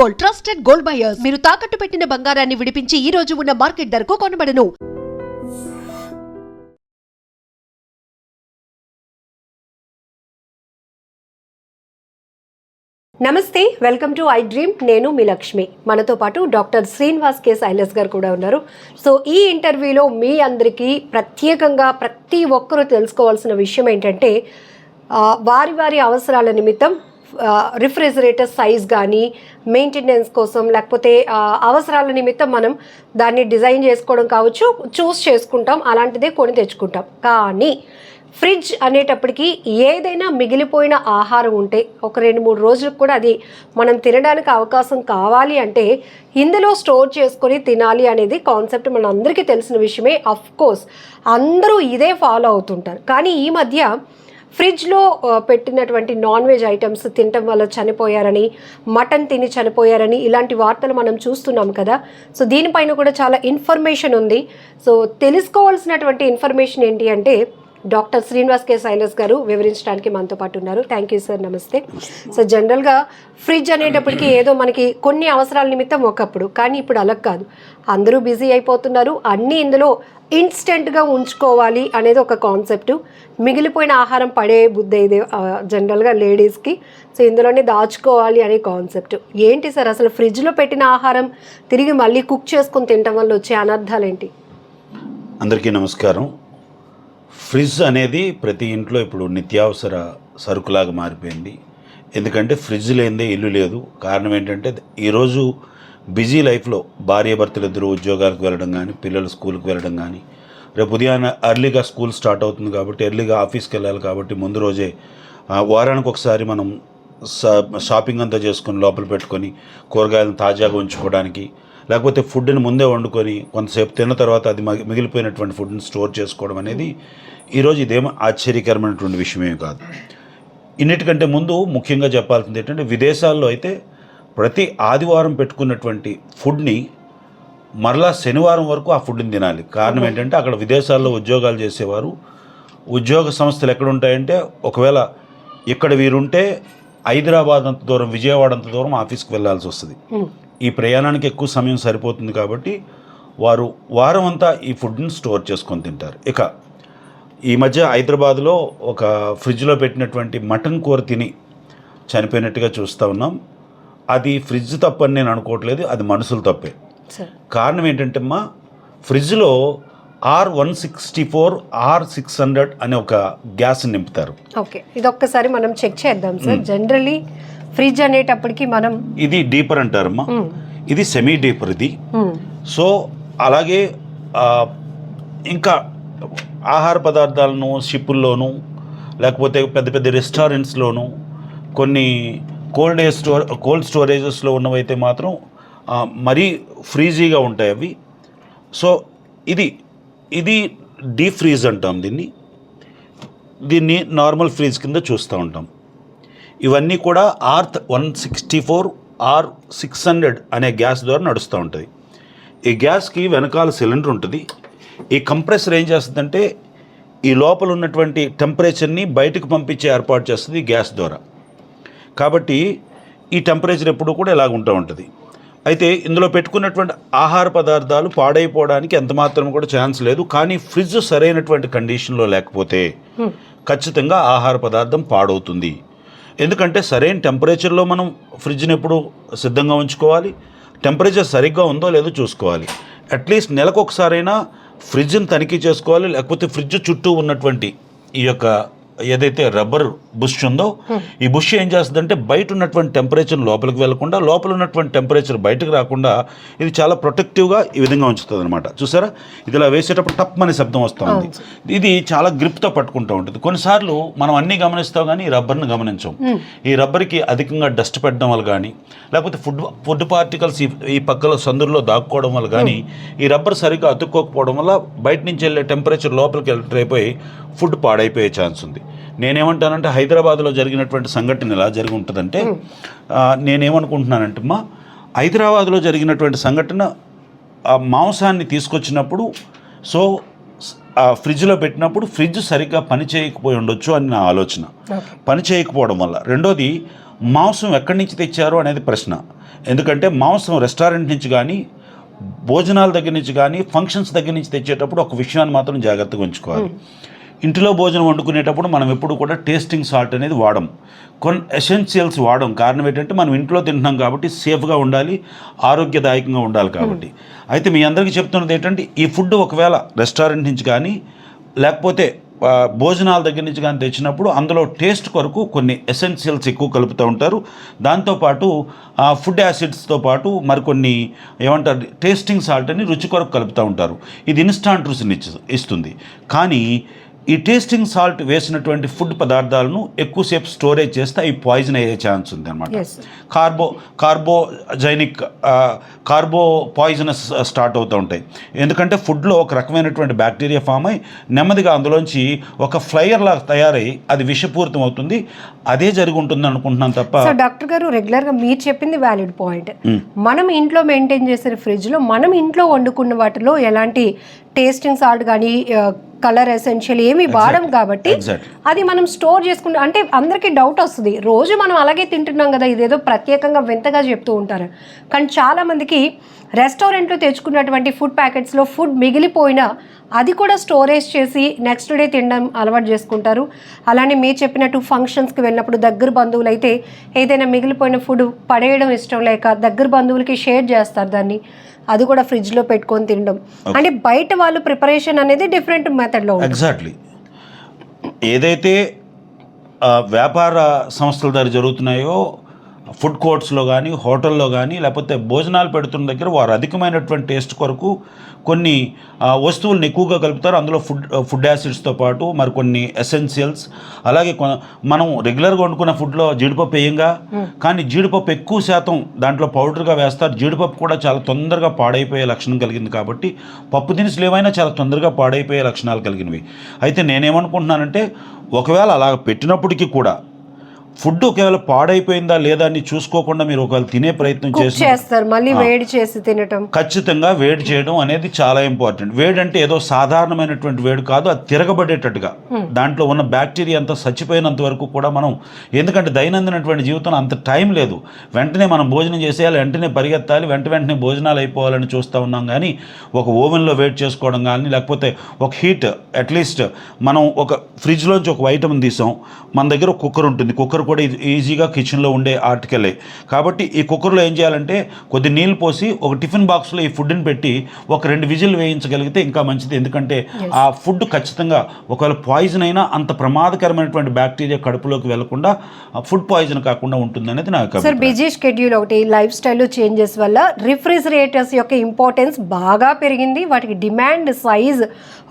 Gold, trusted gold buyers. మీరు తాకట్టు పెట్టిన బంగారాన్ని విడిపించి ఈ రోజు ఉన్న మార్కెట్ ధరకు కొనబడను. నమస్తే, వెల్కమ్ టు ఐ డ్రీమ్. నేను మీ లక్ష్మి. మనతో పాటు డాక్టర్ శ్రీనివాస్ కే సైలస్ గారు కూడా ఉన్నారు. సో ఈ ఇంటర్వ్యూలో మీ అందరికీ ప్రత్యేకంగా ప్రతి ఒక్కరూ తెలుసుకోవాల్సిన విషయం ఏంటంటే, వారి వారి అవసరాల నిమిత్తం రిఫ్రిజిరేటర్ సైజ్ కానీ మెయింటెనెన్స్ కోసం లేకపోతే అవసరాల నిమిత్తం మనం దాన్ని డిజైన్ చేసుకోవడం కావచ్చు, చూస్ చేసుకుంటాం, అలాంటిదే కొని తెచ్చుకుంటాం. కానీ ఫ్రిడ్జ్ అనేటప్పటికీ ఏదైనా మిగిలిపోయిన ఆహారం ఉంటే ఒక 2-3 రోజులకు కూడా అది మనం తినడానికి అవకాశం కావాలి అంటే ఇందులో స్టోర్ చేసుకొని తినాలి అనేది కాన్సెప్ట్ మన అందరికీ తెలిసిన విషయమే. అఫ్ కోర్స్ అందరూ ఇదే ఫాలో అవుతుంటారు. కానీ ఈ మధ్య ఫ్రిడ్జ్లో పెట్టినటువంటి నాన్ వెజ్ ఐటమ్స్ తినటం వల్ల చనిపోయారని, మటన్ తిని చనిపోయారని ఇలాంటి వార్తలు మనం చూస్తున్నాం కదా. సో దీనిపైన కూడా చాలా ఇన్ఫర్మేషన్ ఉంది. సో తెలుసుకోవాల్సినటువంటి ఇన్ఫర్మేషన్ ఏంటి అంటే డాక్టర్ శ్రీనివాస్ కే సైలస్ గారు వివరించడానికి మనతో పాటు ఉన్నారు. థ్యాంక్ యూ సార్, నమస్తే. సో జనరల్గా ఫ్రిడ్జ్ అనేటప్పటికీ ఏదో మనకి కొన్ని అవసరాల నిమిత్తం ఒకప్పుడు, కానీ ఇప్పుడు అలా కాదు. అందరూ బిజీ అయిపోతున్నారు. అన్నీ ఇందులో ఇన్స్టెంట్గా ఉంచుకోవాలి అనేది ఒక కాన్సెప్టు. మిగిలిపోయిన ఆహారం పడే బుద్ధి ఇది జనరల్గా లేడీస్కి. సో ఇందులోనే దాచుకోవాలి అనే కాన్సెప్ట్. ఏంటి సార్ అసలు ఫ్రిడ్జ్లో పెట్టిన ఆహారం తిరిగి మళ్ళీ కుక్ చేసుకొని తినడం వల్ల వచ్చే అనర్థాలు ఏంటి? అందరికీ నమస్కారం. ఫ్రిడ్జ్ అనేది ప్రతి ఇంట్లో ఇప్పుడు నిత్యావసర సరుకులాగా మారిపోయింది. ఎందుకంటే ఫ్రిడ్జ్ లేనిదే ఇల్లు లేదు. కారణం ఏంటంటే ఈరోజు బిజీ లైఫ్లో భార్యాభర్తలు ఇద్దరు ఉద్యోగాలకు వెళ్ళడం కానీ, పిల్లలు స్కూల్కి వెళ్ళడం కానీ, రేపు ఉదయాన్నే ఎర్లీగా స్కూల్ స్టార్ట్ అవుతుంది కాబట్టి ఎర్లీగా ఆఫీస్కి వెళ్ళాలి కాబట్టి ముందు రోజే వారానికి ఒకసారి మనం షాపింగ్ అంతా చేసుకొని లోపల పెట్టుకొని కూరగాయలను తాజాగా ఉంచుకోవడానికి, లేకపోతే ఫుడ్ని ముందే వండుకొని కొంతసేపు తిన్న తర్వాత అది మిగిలిపోయినటువంటి ఫుడ్ని స్టోర్ చేసుకోవడం అనేది ఈరోజు ఇదేమో ఆశ్చర్యకరమైనటువంటి విషయమే కాదు. ఇన్నిటికంటే ముందు ముఖ్యంగా చెప్పాల్సింది ఏంటంటే, విదేశాల్లో అయితే ప్రతి ఆదివారం పెట్టుకున్నటువంటి ఫుడ్ని మరలా శనివారం వరకు ఆ ఫుడ్ని తినాలి. కారణం ఏంటంటే అక్కడ విదేశాల్లో ఉద్యోగాలు చేసేవారు ఉద్యోగ సంస్థలు ఎక్కడ ఉంటాయంటే, ఒకవేళ ఇక్కడ వీరుంటే హైదరాబాద్ అంత దూరం, విజయవాడ అంత దూరం ఆఫీస్కి వెళ్ళాల్సి వస్తుంది. ఈ ప్రయాణానికి ఎక్కువ సమయం సరిపోతుంది కాబట్టి వారు వారం అంతా ఈ ఫుడ్ని స్టోర్ చేసుకొని తింటారు. ఇక ఈ మధ్య హైదరాబాద్లో ఒక ఫ్రిడ్జ్లో పెట్టినటువంటి మటన్ కూర తిని చనిపోయినట్టుగా చూస్తూ ఉన్నాం. అది ఫ్రిడ్జ్ తప్పని నేను అనుకోవట్లేదు, అది మనుషుల తప్పే. కారణం ఏంటంటే అమ్మా, ఫ్రిడ్జ్లో R164 R600 అనే ఒక గ్యాస్ నింపుతారు. ఓకే, ఇది ఒక్కసారి మనం చెక్ చేద్దాం సార్. జనరల్లీ ఫ్రిడ్జ్ అనేటప్పటికి మనం ఇది డీపర్ అంటారమ్మా, ఇది సెమీ డీపర్ ఇది. సో అలాగే ఇంకా ఆహార పదార్థాలను షిప్పుల్లోనూ లేకపోతే పెద్ద పెద్ద రెస్టారెంట్స్లోనూ కొన్ని కోల్డ్ స్టోరేజెస్లో ఉన్నవైతే మాత్రం మరీ ఫ్రీజీగా ఉంటాయి అవి. సో ఇది డీప్ ఫ్రీజ్ అంటాం దీన్ని నార్మల్ ఫ్రీజ్ కింద చూస్తూ ఉంటాం. ఇవన్నీ కూడా R164 R600 అనే గ్యాస్ ద్వారా నడుస్తూ ఉంటుంది. ఈ గ్యాస్కి వెనకాల సిలిండర్ ఉంటుంది. ఈ కంప్రెసర్ ఏం చేస్తుందంటే ఈ లోపల ఉన్నటువంటి టెంపరేచర్ని బయటకు పంపించే ఏర్పాటు చేస్తుంది ఈ గ్యాస్ ద్వారా. కాబట్టి ఈ టెంపరేచర్ ఎప్పుడు కూడా ఇలాగ ఉంటూ ఉంటుంది. అయితే ఇందులో పెట్టుకున్నటువంటి ఆహార పదార్థాలు పాడైపోవడానికి ఎంత మాత్రం కూడా ఛాన్స్ లేదు. కానీ ఫ్రిడ్జ్ సరైనటువంటి కండిషన్లో లేకపోతే ఖచ్చితంగా ఆహార పదార్థం పాడవుతుంది. ఎందుకంటే సరైన టెంపరేచర్లో మనం ఫ్రిడ్జ్ని ఎప్పుడు సిద్ధంగా ఉంచుకోవాలి. టెంపరేచర్ సరిగ్గా ఉందో లేదో చూసుకోవాలి. అట్లీస్ట్ నెలకు ఒకసారైనా ఫ్రిడ్జ్ని తనిఖీ చేసుకోవాలి. లేకపోతే ఫ్రిడ్జ్ చుట్టూ ఉన్నటువంటి ఈ యొక్క ఏదైతే రబ్బర్ బుష్ ఉందో ఈ బుష్ ఏం చేస్తుందంటే బయట ఉన్నటువంటి టెంపరేచర్ లోపలికి వెళ్లకుండా, లోపల ఉన్నటువంటి టెంపరేచర్ బయటకు రాకుండా ఇది చాలా ప్రొటెక్టివ్గా ఈ విధంగా ఉంచుతుంది అనమాట. చూసారా, ఇది ఇలా వేసేటప్పుడు టప్ అనే శబ్దం వస్తుంది. ఇది చాలా గ్రిప్తో పట్టుకుంటూ ఉంటుంది. కొన్నిసార్లు మనం అన్నీ గమనిస్తాం కానీ ఈ రబ్బర్ని గమనించాం. ఈ రబ్బర్కి అధికంగా డస్ట్ పెట్టడం వల్ల కానీ, లేకపోతే ఫుడ్ పార్టికల్స్ ఈ పక్కల సందుల్లో దాక్కోవడం వల్ల కానీ, ఈ రబ్బర్ సరిగ్గా అతుక్కోకపోవడం వల్ల బయట నుంచి వెళ్ళే టెంపరేచర్ లోపలికి ఎంటర్ అయిపోయి ఫుడ్ పాడైపోయే ఛాన్స్ ఉంది. నేనేమంటానంటే హైదరాబాద్లో జరిగినటువంటి సంఘటన ఎలా జరిగి ఉంటుందంటే, నేనేమనుకుంటున్నానంటే అమ్మా, హైదరాబాద్లో జరిగినటువంటి సంఘటన మాంసాన్ని తీసుకొచ్చినప్పుడు సో ఫ్రిడ్జ్లో పెట్టినప్పుడు ఫ్రిడ్జ్ సరిగ్గా పని చేయకపోయి ఉండొచ్చు అని నా ఆలోచన. పని చేయకపోవడం వల్ల. రెండోది, మాంసం ఎక్కడి నుంచి తెచ్చారు అనేది ప్రశ్న. ఎందుకంటే మాంసం రెస్టారెంట్ నుంచి కానీ భోజనాల దగ్గర నుంచి కానీ ఫంక్షన్స్ దగ్గర నుంచి తెచ్చేటప్పుడు ఒక విషయాన్ని మాత్రం జాగ్రత్తగా ఉంచుకోవాలి. ఇంటిలో భోజనం వండుకునేటప్పుడు మనం ఎప్పుడు కూడా టేస్టింగ్ సాల్ట్ అనేది వాడం, కొన్ని ఎసెన్షియల్స్ వాడం. కారణం ఏంటంటే మనం ఇంట్లో తింటున్నాం కాబట్టి సేఫ్గా ఉండాలి, ఆరోగ్యదాయకంగా ఉండాలి కాబట్టి. అయితే మీ అందరికీ చెప్తున్నది ఏంటంటే ఈ ఫుడ్ ఒకవేళ రెస్టారెంట్ నుంచి కానీ లేకపోతే భోజనాల దగ్గర నుంచి కానీ తెచ్చినప్పుడు అందులో టేస్ట్ కొరకు కొన్ని ఎసెన్షియల్స్ ఎక్కువ కలుపుతూ ఉంటారు. దాంతోపాటు ఫుడ్ యాసిడ్స్తో పాటు మరికొన్ని ఏమంటారు టేస్టింగ్ సాల్ట్ అని రుచి కొరకు కలుపుతూ ఉంటారు. ఇది ఇన్స్టాంట్ రుచిని ఇస్తుంది. కానీ ఈ టేస్టింగ్ సాల్ట్ వేసినటువంటి ఫుడ్ పదార్థాలను ఎక్కువసేపు స్టోరేజ్ చేస్తే అవి పాయిజన్ అయ్యే ఛాన్స్ ఉంది అనమాట. కార్బో పాయిజనస్ స్టార్ట్ అవుతూ ఉంటాయి. ఎందుకంటే ఫుడ్లో ఒక రకమైనటువంటి బ్యాక్టీరియా ఫామ్ అయ్యి నెమ్మదిగా అందులోంచి ఒక ఫ్లైయర్ లాగా తయారై అది విషపూరితం అవుతుంది. అదే జరిగి ఉంటుంది అనుకుంటున్నాను తప్ప. సో డాక్టర్ గారు, రెగ్యులర్గా మీరు చెప్పింది వ్యాలిడ్ పాయింట్. మనం ఇంట్లో మెయింటైన్ చేసే ఫ్రిడ్జ్లో మనం ఇంట్లో వండుకున్న వాటిలో ఎలాంటి టేస్టింగ్ సాల్ట్ కానీ కలర్ ఎసెన్షియల్ ఏమి వాడం కాబట్టి అది మనం స్టోర్ చేసుకుంటే, అంటే అందరికీ డౌట్ వస్తుంది, రోజు మనం అలాగే తింటున్నాం కదా, ఇదేదో ప్రత్యేకంగా వింతగా చెప్తూ ఉంటారు. కానీ చాలామందికి రెస్టారెంట్లో తెచ్చుకున్నటువంటి ఫుడ్ ప్యాకెట్స్లో ఫుడ్ మిగిలిపోయినా అది కూడా స్టోరేజ్ చేసి నెక్స్ట్ డే తినడం అలవాటు చేసుకుంటారు. అలానే మీరు చెప్పినట్టు ఫంక్షన్స్కి వెళ్ళినప్పుడు దగ్గర బంధువులు అయితే ఏదైనా మిగిలిపోయిన ఫుడ్ పడేయడం ఇష్టం లేక దగ్గర బంధువులకి షేర్ చేస్తారు దాన్ని, అది కూడా ఫ్రిడ్జ్లో పెట్టుకొని తినడం. అంటే బయట వాళ్ళు ప్రిపరేషన్ అనేది డిఫరెంట్ మెథడ్లో. ఎగ్జాక్ట్లీ. ఏదైతే వ్యాపార సంస్థల ద్వారా జరుగుతున్నాయో ఫుడ్ కోర్ట్స్లో కానీ హోటల్లో కానీ లేకపోతే భోజనాలు పెడుతున్న దగ్గర వారు అధికమైనటువంటి టేస్ట్ కొరకు కొన్ని వస్తువులను ఎక్కువగా కలుపుతారు. అందులో ఫుడ్ యాసిడ్స్తో పాటు మరికొన్ని ఎసెన్షియల్స్, అలాగే మనం రెగ్యులర్గా వండుకున్న ఫుడ్లో జీడిపప్పు వేయంగా, కానీ జీడిపప్పు ఎక్కువ శాతం దాంట్లో పౌడర్గా వేస్తారు. జీడిపప్పు కూడా చాలా తొందరగా పాడైపోయే లక్షణం కలిగింది కాబట్టి పప్పు దినుసులు ఏమైనా చాలా తొందరగా పాడైపోయే లక్షణాలు కలిగినవి. అయితే నేనేమనుకుంటున్నానంటే ఒకవేళ అలా పెట్టినప్పటికీ కూడా ఫుడ్ ఒకవేళ పాడైపోయిందా లేదా అని చూసుకోకుండా మీరు ఒకవేళ తినే ప్రయత్నం చేస్తారు, మళ్ళీ వేడి చేసి తినటం, ఖచ్చితంగా వేడి చేయడం అనేది చాలా ఇంపార్టెంట్. వేడి అంటే ఏదో సాధారణమైనటువంటి వేడి కాదు, అది తిరగబడేటట్టుగా దాంట్లో ఉన్న బ్యాక్టీరియా అంతా చచ్చిపోయినంత వరకు కూడా మనం, ఎందుకంటే దైనందినటువంటి జీవితంలో అంత టైం లేదు, వెంటనే మనం భోజనం చేసేయాలి, వెంటనే పరిగెత్తాలి, వెంటనే భోజనాలు అయిపోవాలని చూస్తూ ఉన్నాం. కానీ ఒక ఓవెన్లో వేడి చేసుకోవడం కానీ లేకపోతే ఒక హీట్, అట్లీస్ట్ మనం ఒక ఫ్రిడ్జ్లోంచి ఒక వైటమిన్ తీసాం, మన దగ్గర ఒక కుక్కర్ ఉంటుంది, కుక్కర్ కూడా ఈజీగా కిచెన్లో ఉండే ఆర్టికలే కాబట్టి ఈ కుక్కర్లో ఏం చేయాలంటే కొద్ది నీళ్ళు పోసి ఒక టిఫిన్ బాక్స్లో ఈ ఫుడ్ని పెట్టి ఒక 2 విజిల్ వేయించగలిగితే ఇంకా మంచిది. ఎందుకంటే ఆ ఫుడ్ ఖచ్చితంగా ఒకవేళ పాయిజన్ అయినా అంత ప్రమాదకరమైనటువంటి బ్యాక్టీరియా కడుపులోకి వెళ్లకుండా ఫుడ్ పాయిజన్ కాకుండా ఉంటుంది అనేది నా అభిప్రాయం. సార్, బిజీ షెడ్యూల్ ఒకటి, లైఫ్ స్టైల్లో చేంజెస్ వల్ల రిఫ్రిజిరేటర్స్ యొక్క ఇంపార్టెన్స్ బాగా పెరిగింది. వాటికి డిమాండ్, సైజ్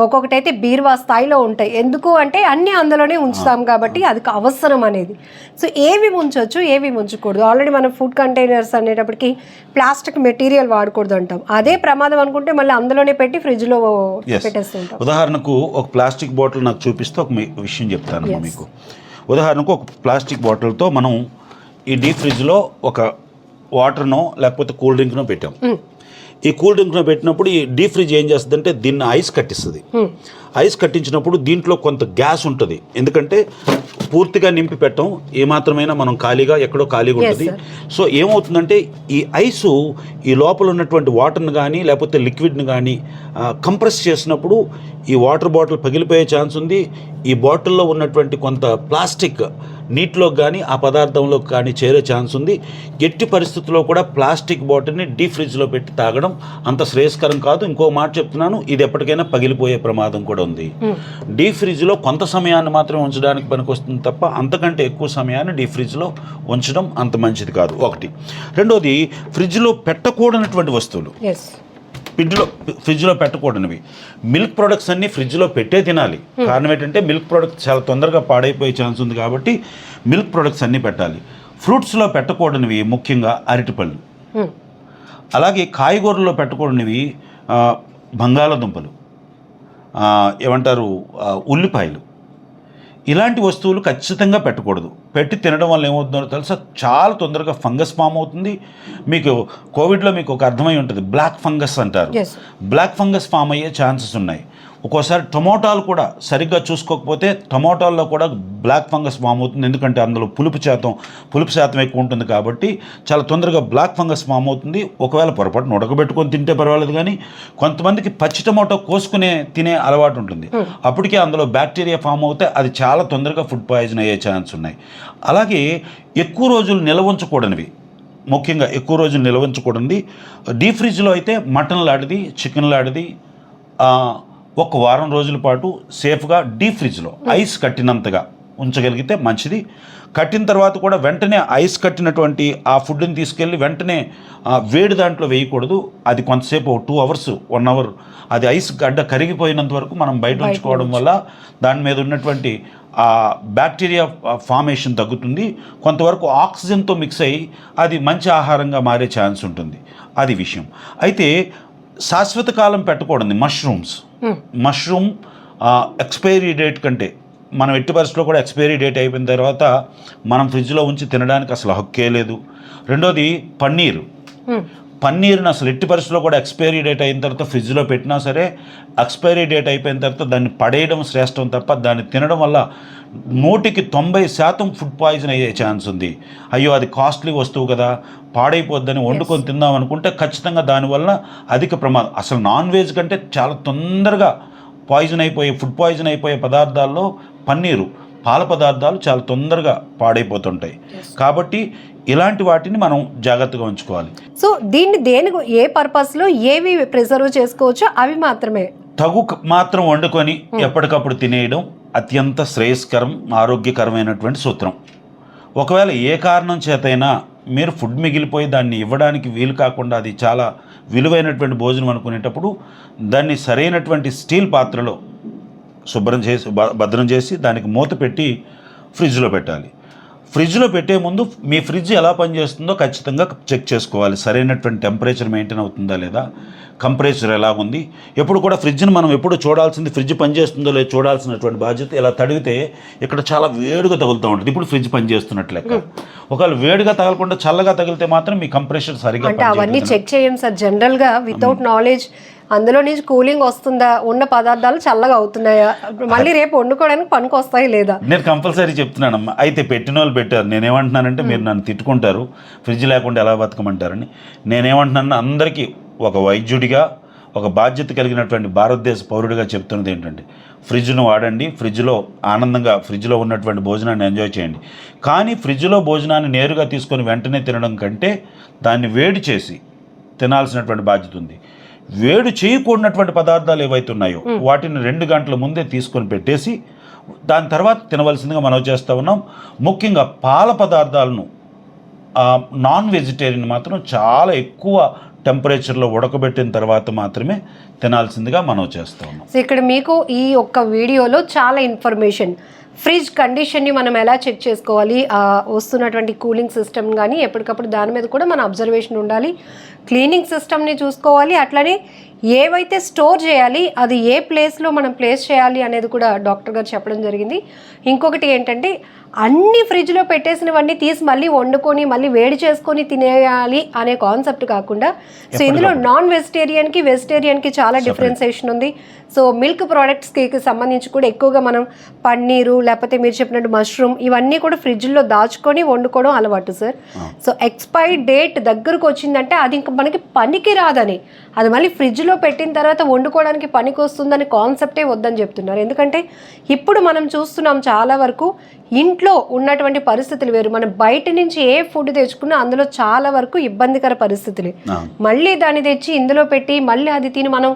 ఒక్కొక్కటి అయితే బీరువా స్థాయిలో ఉంటాయి. ఎందుకు అంటే అన్నీ అందులోనే ఉంచుతాం కాబట్టి అది అవసరం అనేది. సో ఏవి ఉంచవచ్చు, ఏవి ఉంచకూడదు. ఆల్రెడీ మనం ఫుడ్ కంటైనర్స్ అనేటప్పటికి ప్లాస్టిక్ మెటీరియల్ వాడకూడదు అంటాం. అదే ప్రమాదం అనుకుంటే మళ్ళీ అందులోనే పెట్టి ఫ్రిడ్జ్లో పెట్టేస్తుంటాం. ఉదాహరణకు ఒక ప్లాస్టిక్ బాటిల్ నాకు చూపిస్తే ఒక విషయం చెప్తాను మీకు. ఉదాహరణకు ఒక ప్లాస్టిక్ బాటిల్తో మనం ఈ డీప్ ఫ్రిడ్జ్లో ఒక వాటర్నో లేకపోతే కూల్ డ్రింక్నో పెట్టాం. ఈ కూల్ డ్రింక్ను పెట్టినప్పుడు ఈ డీప్ ఫ్రిడ్జ్ ఏం చేస్తుందంటే దీన్ని ఐస్ కట్టిస్తుంది. ఐస్ కట్టించినప్పుడు దీంట్లో కొంత గ్యాస్ ఉంటుంది, ఎందుకంటే పూర్తిగా నింపి పెట్టం, ఏమాత్రమైనా మనం ఖాళీగా ఎక్కడో ఖాళీగా ఉంటుంది. సో ఏమవుతుందంటే ఈ ఐసు ఈ లోపల ఉన్నటువంటి వాటర్ని కానీ లేకపోతే లిక్విడ్ని కానీ కంప్రెస్ చేసినప్పుడు ఈ వాటర్ బాటిల్ పగిలిపోయే ఛాన్స్ ఉంది. ఈ బాటిల్లో ఉన్నటువంటి కొంత ప్లాస్టిక్ నీటిలో కానీ ఆ పదార్థంలో కానీ చేరే ఛాన్స్ ఉంది. ఎట్టి పరిస్థితుల్లో కూడా ప్లాస్టిక్ బాటిల్ని డీప్ ఫ్రిడ్జ్లో పెట్టి తాగడం అంత శ్రేయస్కరం కాదు. ఇంకో మాట చెప్తున్నాను, ఇది ఎప్పటికైనా పగిలిపోయే ప్రమాదం కూడా ఉంది. డీప్ ఫ్రిడ్జ్లో కొంత సమయాన్ని మాత్రమే ఉంచడానికి పనికొస్తుంది తప్ప అంతకంటే ఎక్కువ సమయాన్ని డీప్ ఫ్రిడ్జ్లో ఉంచడం అంత మంచిది కాదు. ఒకటి. రెండోది, ఫ్రిడ్జ్లో పెట్టకూడనటువంటి వస్తువులు ఫ్రిడ్జ్లో పెట్టకూడనివి. మిల్క్ ప్రొడక్ట్స్ అన్నీ ఫ్రిడ్జ్లో పెట్టే తినాలి. కారణం ఏంటంటే మిల్క్ ప్రొడక్ట్స్ చాలా తొందరగా పాడైపోయే ఛాన్స్ ఉంది కాబట్టి మిల్క్ ప్రొడక్ట్స్ అన్నీ పెట్టాలి. ఫ్రూట్స్లో పెట్టకూడనివి ముఖ్యంగా అరటిపళ్ళు, అలాగే కాయగూరల్లో పెట్టకూడనివి బంగాళాదుంపలు, ఏమంటారు ఉల్లిపాయలు, ఇలాంటి వస్తువులు ఖచ్చితంగా పెట్టకూడదు. పెట్టి తినడం వల్ల ఏమవుతుందో తెలుసా, చాలా తొందరగా ఫంగస్ ఫామ్ అవుతుంది. మీకు కోవిడ్లో మీకు ఒక అర్థమై ఉంటుంది, బ్లాక్ ఫంగస్ అంటారు. బ్లాక్ ఫంగస్ ఫామ్ అయ్యే ఛాన్సెస్ ఉన్నాయి. ఒక్కోసారి టొమాటోలు కూడా సరిగ్గా చూసుకోకపోతే టొమాటోల్లో కూడా బ్లాక్ ఫంగస్ ఫామ్ అవుతుంది. ఎందుకంటే అందులో పులుపు శాతం ఎక్కువ ఉంటుంది కాబట్టి చాలా తొందరగా బ్లాక్ ఫంగస్ ఫామ్ అవుతుంది. ఒకవేళ పొరపాటున ఉడకబెట్టుకొని తింటే పర్వాలేదు, కానీ కొంతమందికి పచ్చి టొమాటో కోసుకునే తినే అలవాటు ఉంటుంది. అప్పటికే అందులో బ్యాక్టీరియా ఫామ్ అవుతే అది చాలా తొందరగా ఫుడ్ పాయిజన్ అయ్యే ఛాన్స్ ఉన్నాయి. అలాగే ఎక్కువ రోజులు నిల్వ ఉంచకూడనివి, ముఖ్యంగా ఎక్కువ రోజులు నిల్వ ఉంచకూడనిది డీప్ ఫ్రిడ్జ్లో అయితే మటన్ లాంటిది, చికెన్ లాంటిది ఒక వారం రోజుల పాటు సేఫ్గా డీప్ ఫ్రిడ్జ్లో ఐస్ కట్టినంతగా ఉంచగలిగితే మంచిది. కట్టిన తర్వాత కూడా వెంటనే ఐస్ కట్టినటువంటి ఆ ఫుడ్ని తీసుకెళ్ళి వెంటనే వేడి దాంట్లో వేయకూడదు. అది కొంతసేపు 2 hours 1 hour అది ఐస్ గడ్డ కరిగిపోయినంత వరకు మనం బయట ఉంచుకోవడం వల్ల దాని మీద ఉన్నటువంటి ఆ బ్యాక్టీరియా ఫార్మేషన్ తగ్గుతుంది. కొంతవరకు ఆక్సిజన్తో మిక్స్ అయ్యి అది మంచి ఆహారంగా మారే ఛాన్స్ ఉంటుంది. అది విషయం. అయితే శాశ్వత కాలం పెట్టకూడదు. మష్రూమ్ ఎక్స్పైరీ డేట్ కంటే మనం ఎట్టి పరిస్థితుల్లో కూడా ఎక్స్పైరీ డేట్ అయిపోయిన తర్వాత మనం ఫ్రిడ్జ్లో ఉంచి తినడానికి అసలు హక్కే లేదు. రెండోది పన్నీర్ని అసలు ఎట్టి పరిస్థితుల్లో కూడా ఎక్స్పైరీ డేట్ అయిన తర్వాత ఫ్రిడ్జ్లో పెట్టినా సరే ఎక్స్పైరీ డేట్ అయిపోయిన తర్వాత దాన్ని పడేయడం శ్రేష్టం తప్ప దాన్ని తినడం వల్ల 90% ఫుడ్ పాయిజన్ అయ్యే ఛాన్స్ ఉంది. అయ్యో అది కాస్ట్లీ వస్తువు కదా, పాడైపోద్దని వండుకొని తిందాం అనుకుంటే ఖచ్చితంగా దానివల్ల అధిక ప్రమాదం. అసలు నాన్ వెజ్ కంటే చాలా తొందరగా ఫుడ్ పాయిజన్ అయిపోయే పదార్థాల్లో పాల పదార్థాలు చాలా తొందరగా పాడైపోతుంటాయి. కాబట్టి ఇలాంటి వాటిని మనం జాగ్రత్తగా ఉంచుకోవాలి. సో దేనికి ఏ పర్పస్లో ఏవి ప్రిజర్వ్ చేసుకోవచ్చో అవి మాత్రమే తగు మాత్రం వండుకొని ఎప్పటికప్పుడు తినేయడం అత్యంత శ్రేయస్కరం, ఆరోగ్యకరమైనటువంటి సూత్రం. ఒకవేళ ఏ కారణం చేతైనా మీరు ఫుడ్ మిగిలిపోయి దాన్ని ఇవ్వడానికి వీలు కాకుండా అది చాలా విలువైనటువంటి భోజనం అనుకునేటప్పుడు దాన్ని సరైనటువంటి స్టీల్ పాత్రలో శుభ్రం చేసి భద్రం చేసి దానికి మూత పెట్టి ఫ్రిడ్జ్లో పెట్టాలి. ఫ్రిడ్జ్లో పెట్టే ముందు మీ ఫ్రిడ్జ్ ఎలా పనిచేస్తుందో ఖచ్చితంగా చెక్ చేసుకోవాలి. సరైనటువంటి టెంపరేచర్ మెయింటైన్ అవుతుందా లేదా, కంపరేచర్ ఎలాగుంది. ఎప్పుడు కూడా ఫ్రిడ్జ్ని మనం ఎప్పుడు చూడాల్సింది ఫ్రిడ్జ్ పనిచేస్తుందో లేదో చూడాల్సినటువంటి బాధ్యత. ఇలా తడిగితే ఇక్కడ చాలా వేడిగా తగులుతూ ఉంటుంది. ఇప్పుడు ఫ్రిడ్జ్ పనిచేస్తున్నట్లు లెక్క. ఒకవేళ వేడిగా తగలకుండా చల్లగా తగిలితే మాత్రం మీ కంప్రెషర్ సరిగ్గా అంటే అవన్నీ చెక్ చేయం సార్. జనరల్గా వితౌట్ నాలెడ్జ్ అందులో నుంచి కూలింగ్ వస్తుందా, ఉన్న పదార్థాలు చల్లగా అవుతున్నాయా, మళ్ళీ రేపు వండుకోవడానికి పనికి వస్తాయి లేదా. నేను కంపల్సరీ చెప్తున్నానమ్మా. అయితే పెట్టిన వాళ్ళు పెట్టారు. నేనేమంటున్నానంటే మీరు నన్ను తిట్టుకుంటారు ఫ్రిడ్జ్ లేకుండా ఎలా బతకమంటారని. నేనేమంటున్నాను, అందరికీ ఒక వైద్యుడిగా, ఒక బాధ్యత కలిగినటువంటి భారతదేశ పౌరుడిగా చెప్తున్నది ఏంటంటే ఫ్రిడ్జ్ను వాడండి. ఫ్రిడ్జ్లో ఆనందంగా ఫ్రిడ్జ్లో ఉన్నటువంటి భోజనాన్ని ఎంజాయ్ చేయండి. కానీ ఫ్రిడ్జ్లో భోజనాన్ని నేరుగా తీసుకొని వెంటనే తినడం కంటే దాన్ని వేడి చేసి తినాల్సినటువంటి బాధ్యత ఉంది. వేడి చేయకూడనటువంటి పదార్థాలు ఏవైతే ఉన్నాయో వాటిని 2 గంటల ముందే తీసుకొని పెట్టేసి దాని తర్వాత తినవలసిందిగా మనం చేస్తూ ఉన్నాం. ముఖ్యంగా పాల పదార్థాలను నాన్ వెజిటేరియన్ మాత్రం చాలా ఎక్కువ టెంపరేచర్లో ఉడకబెట్టిన తర్వాత మాత్రమే తినాల్సిందిగా మనం చేస్తూ ఉన్నాం. సో ఇక్కడ మీకు ఈ ఒక్క వీడియోలో చాలా ఇన్ఫర్మేషన్, ఫ్రిడ్జ్ కండిషన్ని మనం ఎలా చెక్ చేసుకోవాలి, వస్తున్నటువంటి కూలింగ్ సిస్టమ్ కానీ ఎప్పటికప్పుడు దాని మీద కూడా మన అబ్జర్వేషన్ ఉండాలి. క్లీనింగ్ సిస్టమ్ని చూసుకోవాలి. అట్లనే ఏవైతే స్టోర్ చేయాలి అది ఏ ప్లేస్లో మనం ప్లేస్ చేయాలి అనేది కూడా డాక్టర్ గారు చెప్పడం జరిగింది. ఇంకొకటి ఏంటంటే అన్ని ఫ్రిడ్జ్లో పెట్టేసినవన్నీ తీసి మళ్ళీ వండుకొని మళ్ళీ వేడి చేసుకొని తినేయాలి అనే కాన్సెప్ట్ కాకుండా, సో ఇందులో నాన్ వెజిటేరియన్కి వెజిటేరియన్కి చాలా డిఫరెన్సియేషన్ ఉంది. సో మిల్క్ ప్రోడక్ట్స్కి సంబంధించి కూడా ఎక్కువగా మనం పన్నీరు లేకపోతే మీరు చెప్పినట్టు మష్రూమ్ ఇవన్నీ కూడా ఫ్రిడ్జ్లో దాచుకొని వండుకోవడం అలవాటు సార్. సో ఎక్స్పైరీ డేట్ దగ్గరకు వచ్చిందంటే అది ఇంకా మనకి పనికి రాదని, అది మళ్ళీ ఫ్రిడ్జ్లో పెట్టిన తర్వాత వండుకోవడానికి పనికి వస్తుందని కాన్సెప్టే వద్దని చెప్తున్నారు. ఎందుకంటే ఇప్పుడు మనం చూస్తున్నాం చాలా వరకు ఇంట్లో ఉన్నటువంటి పరిస్థితులు వేరు. మనం బయట నుంచి ఏ ఫుడ్ తెచ్చుకున్నా అందులో చాలా వరకు ఇబ్బందికర పరిస్థితులు. మళ్ళీ దాన్ని తెచ్చి ఇందులో పెట్టి మళ్ళీ అది తిని మనం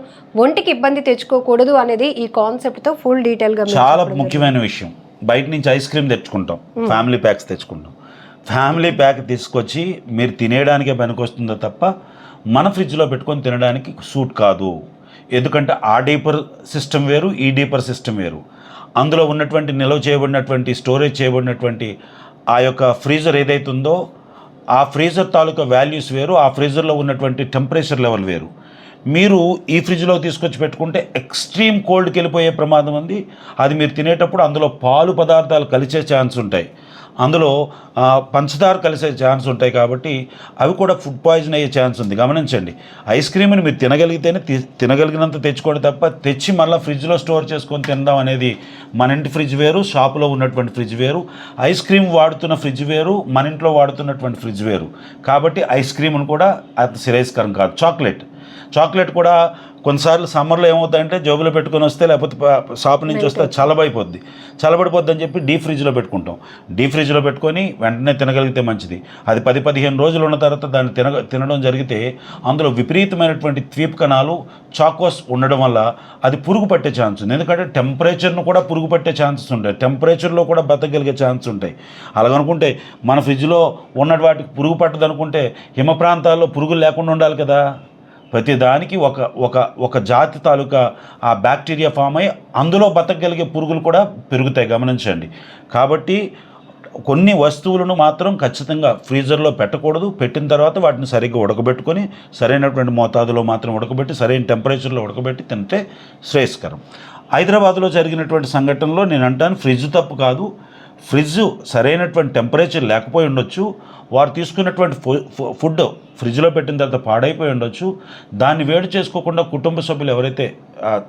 ఒంటికి ఇబ్బంది తెచ్చుకోకూడదు అనేది ఈ కాన్సెప్ట్తో ఫుల్ డీటెయిల్గా చాలా ముఖ్యమైన విషయం. బయట నుంచి ఐస్ క్రీమ్ తెచ్చుకుంటాం, ఫ్యామిలీ ప్యాక్స్ తెచ్చుకుంటాం. ఫ్యామిలీ ప్యాక్ తీసుకొచ్చి మీరు తినేయడానికే పనికొస్తుందో తప్ప మన ఫ్రిడ్జ్లో పెట్టుకొని తినడానికి సూట్ కాదు. ఎందుకంటే ఆ డీపర్ సిస్టమ్ వేరు, ఈ డీపర్ సిస్టమ్ వేరు. అందులో ఉన్నటువంటి నిల్వ చేయబడినటువంటి స్టోరేజ్ చేయబడినటువంటి ఆ యొక్క ఫ్రీజర్ ఏదైతే ఉందో ఆ ఫ్రీజర్ తాలూకా వాల్యూస్ వేరు, ఆ ఫ్రీజర్లో ఉన్నటువంటి టెంపరేచర్ లెవెల్ వేరు. మీరు ఈ ఫ్రిడ్జ్లో తీసుకొచ్చి పెట్టుకుంటే ఎక్స్ట్రీమ్ కోల్డ్కి వెళ్ళిపోయే ప్రమాదం ఉంది. అది మీరు తినేటప్పుడు అందులో పాలు పదార్థాలు కలిసే ఛాన్స్ ఉంటాయి. అందులో పంచదార కలిసే ఛాన్స్ ఉంటాయి కాబట్టి అవి కూడా ఫుడ్ పాయిజన్ అయ్యే ఛాన్స్ ఉంది. గమనించండి, ఐస్ క్రీమ్ని మీరు తినగలిగితేనే తినగలిగినంత తెచ్చుకోండి తప్ప తెచ్చి మళ్ళీ ఫ్రిడ్జ్లో స్టోర్ చేసుకొని తినడం అనేది మన ఇంటి ఫ్రిడ్జ్ వేరు, షాపులో ఉన్నటువంటి ఫ్రిడ్జ్ వేరు. ఐస్ క్రీమ్ వాడుతున్న ఫ్రిడ్జ్ వేరు, మన ఇంట్లో వాడుతున్నటువంటి ఫ్రిడ్జ్ వేరు. కాబట్టి ఐస్ క్రీమ్ను కూడా అది శ్రేయస్కరం కాదు. చాక్లెట్ కూడా కొన్నిసార్లు సమ్మర్లో ఏమవుతాయంటే జోబులో పెట్టుకొని వస్తే, లేకపోతే షాప్ నుంచి వస్తే చల్లబడిపోద్ది అని చెప్పి డీప్ ఫ్రిడ్జ్లో పెట్టుకుంటాం. డీప్ ఫ్రిడ్జ్లో పెట్టుకొని వెంటనే తినగలిగితే మంచిది. అది 10-15 రోజులు ఉన్న తర్వాత దాన్ని తినడం జరిగితే అందులో విపరీతమైనటువంటి ద్వీప్ కణాలు, చాకోస్ ఉండడం వల్ల అది పురుగు పట్టే ఛాన్స్ ఉంది. ఎందుకంటే టెంపరేచర్ను కూడా పురుగు పట్టే ఛాన్సెస్ ఉంటాయి, టెంపరేచర్లో కూడా బతకగలిగే ఛాన్స్ ఉంటాయి. అలాగనుకుంటే మన ఫ్రిడ్జ్లో ఉన్న వాటికి పురుగు పట్టదు అనుకుంటే హిమ ప్రాంతాల్లో పురుగులు లేకుండా ఉండాలి కదా. ప్రతి దానికి ఒక జాతి తాలూకా ఆ బ్యాక్టీరియా ఫామ్ అయ్యి అందులో బతకగలిగే పురుగులు కూడా పెరుగుతాయి. గమనించండి. కాబట్టి కొన్ని వస్తువులను మాత్రం ఖచ్చితంగా ఫ్రీజర్లో పెట్టకూడదు. పెట్టిన తర్వాత వాటిని సరిగ్గా ఉడకబెట్టుకొని సరైనటువంటి మోతాదులో మాత్రం ఉడకబెట్టి సరైన టెంపరేచర్లో ఉడకబెట్టి తింటే శ్రేయస్కరం. హైదరాబాద్లో జరిగినటువంటి సంఘటనలో నేను అంటాను, ఫ్రిడ్జ్ తప్పు కాదు. ఫ్రిడ్జ్ సరైనటువంటి టెంపరేచర్ లేకపోయి ఉండొచ్చు, వారు తీసుకున్నటువంటి ఫుడ్ ఫ్రిడ్జ్లో పెట్టిన తర్వాత పాడైపోయి ఉండొచ్చు. దాన్ని వేడి చేసుకోకుండా కుటుంబ సభ్యులు ఎవరైతే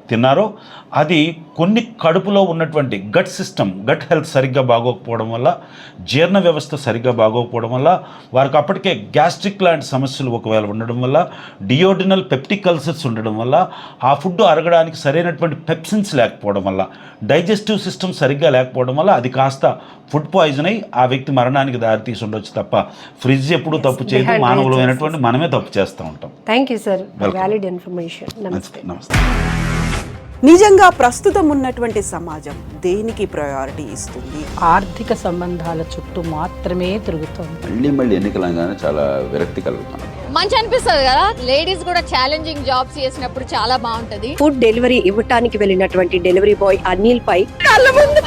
తిన్నారో అది కొన్ని కడుపులో ఉన్నటువంటి గట్ హెల్త్ సరిగ్గా బాగోకపోవడం వల్ల, జీర్ణ వ్యవస్థ సరిగ్గా బాగోకపోవడం వల్ల, వారికి అప్పటికే గ్యాస్ట్రిక్ లాంటి సమస్యలు ఒకవేళ ఉండడం వల్ల, డియోడినల్ పెప్టిక్ అల్సర్స్ ఉండడం వల్ల, ఆ ఫుడ్ అరగడానికి సరైనటువంటి పెప్సిన్స్ లేకపోవడం వల్ల, డైజెస్టివ్ సిస్టమ్ సరిగ్గా లేకపోవడం వల్ల అది కాస్త ఫుడ్ పాయిజన్ అయి ఆ వ్యక్తి మరణానికి దారితీసి ఉండొచ్చు తప్ప ఫ్రిడ్జ్ ఎప్పుడు తప్పు చేయదు. మానవులమైనటువంటి మనమే తప్పు చేస్తూ ఉంటాం. Thank you sir, valid information. నమస్తే. నిజంగా ప్రస్తుతం ఉన్నటువంటి సమాజం దేనికి ప్రయారిటీ ఇస్తుంది? ఆర్థిక సంబంధాల చుట్టూ మాత్రమే తిరుగుతోంది. మళ్ళీ ఎన్నికలంగానే చాలా విరక్తి కలుగుతాను. మంచి అనిపిస్తుంది కదా, లేడీస్ కూడా ఛాలెంజింగ్ జాబ్స్ చేసినప్పుడు చాలా బాగుంటది. ఫుడ్ డెలివరీ ఇవ్వటానికి వెళ్ళినటువంటి డెలివరీ బాయ్ అనిల్ పై కళ్ళ ముందు